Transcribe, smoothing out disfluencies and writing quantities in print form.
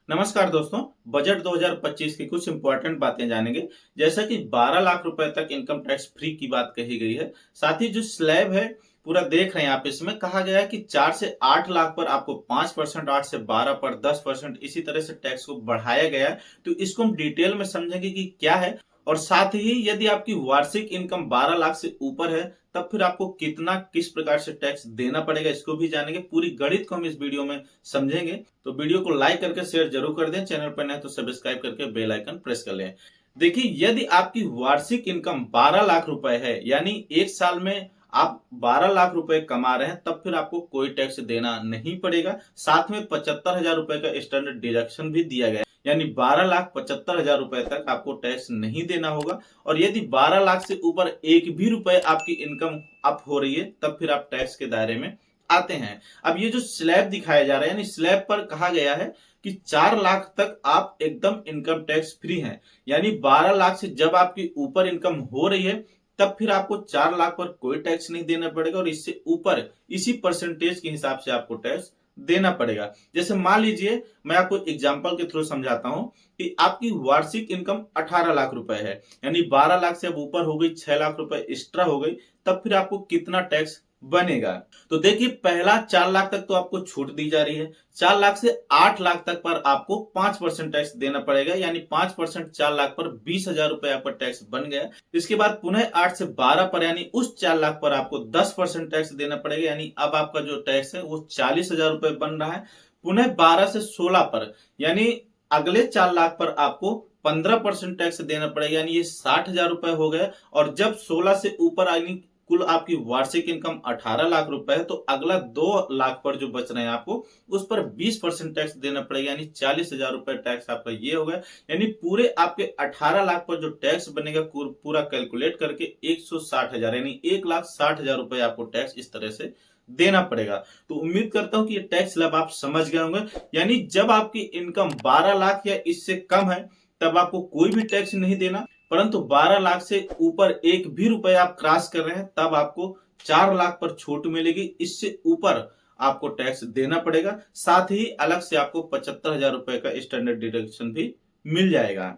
नमस्कार दोस्तों। बजट 2025 की कुछ इंपॉर्टेंट बातें जानेंगे। जैसा कि 12 लाख रुपए तक इनकम टैक्स फ्री की बात कही गई है। साथ ही जो स्लैब है पूरा देख रहे हैं आप, इसमें कहा गया है कि 4 से 8 लाख पर आपको 5%, 8 से 12 पर 10%, इसी तरह से टैक्स को बढ़ाया गया है। तो इसको हम डिटेल में समझेंगे कि क्या है। और साथ ही यदि आपकी वार्षिक इनकम 12 लाख से ऊपर है तब फिर आपको कितना किस प्रकार से टैक्स देना पड़ेगा, इसको भी जानेंगे। पूरी गणित को हम इस वीडियो में समझेंगे। तो वीडियो को लाइक करके शेयर जरूर कर दें। चैनल पर नए तो सब्सक्राइब करके बेल आइकन प्रेस कर लें। देखिए, यदि आपकी वार्षिक इनकम 12 लाख रुपए है, यानी एक साल में आप 12 लाख रुपए कमा रहे हैं, तब फिर आपको कोई टैक्स देना नहीं पड़ेगा। साथ में 75,000 रुपए का स्टैंडर्ड डिडक्शन भी दिया गया है, यानी 12,75,000 रुपए तक आपको टैक्स नहीं देना होगा। और यदि 12 लाख से ऊपर एक भी रुपए आपकी इनकम अप हो रही है तब फिर आप टैक्स के दायरे में आते हैं। अब ये जो स्लैब दिखाया जा रहा है, यानी स्लैब पर कहा गया है कि 4 लाख तक आप एकदम इनकम टैक्स फ्री हैं। यानी 12 लाख से जब आपकी ऊपर इनकम हो रही है तब फिर आपको 4 लाख पर कोई टैक्स नहीं देना पड़ेगा, और इससे ऊपर इसी परसेंटेज के हिसाब से आपको टैक्स देना पड़ेगा। जैसे मान लीजिए, मैं आपको एग्जांपल के थ्रू समझाता हूं कि आपकी वार्षिक इनकम 18 लाख रुपए है, यानी 12 लाख से अब ऊपर हो गई, 6 लाख रुपए एक्स्ट्रा हो गई, तब फिर आपको कितना टैक्स बनेगा। तो देखिए, पहला 4 लाख तक तो आपको छूट दी जा रही है। 4 लाख से 8 लाख तक पर आपको 5% टैक्स देना पड़ेगा, यानी 5% 4 लाख पर 20,000 रुपए आपका टैक्स बन गया। इसके बाद पुनः 8 से 12 पर, यानी उस 4 लाख पर आपको 10% टैक्स देना पड़ेगा, यानी अब आपका जो टैक्स है वो 40,000 रुपए बन रहा है। पुनः 12 से 16 पर, यानी अगले 4 लाख पर आपको 15% टैक्स देना पड़ेगा, यानी ये 60,000 रुपए हो गए। और जब 16 से ऊपर आएंगे, कुल आपकी वार्षिक इनकम 18 लाख रुपए है, तो अगला 2 लाख पर जो बच रहे हैं आपको, उस पर 20% टैक्स देना पड़ेगा, यानी 40,000 रुपए टैक्स आपका ये हो गया। यानी पूरे आपके 18 लाख पर जो टैक्स बनेगा पूरा कैलकुलेट करके 160,000, यानी 1,60,000 रुपए आपको टैक्स इस तरह से देना पड़ेगा। तो उम्मीद करता हूं कि ये टैक्स स्लैब आप समझ गए होंगे। यानी जब आपकी इनकम 12 लाख या इससे कम है तब आपको कोई भी टैक्स नहीं देना, परंतु 12 लाख से ऊपर एक भी रुपए आप क्रॉस कर रहे हैं तब आपको 4 लाख पर छूट मिलेगी। इससे ऊपर आपको टैक्स देना पड़ेगा। साथ ही अलग से आपको 75,000 रुपए का स्टैंडर्ड डिडक्शन भी मिल जाएगा।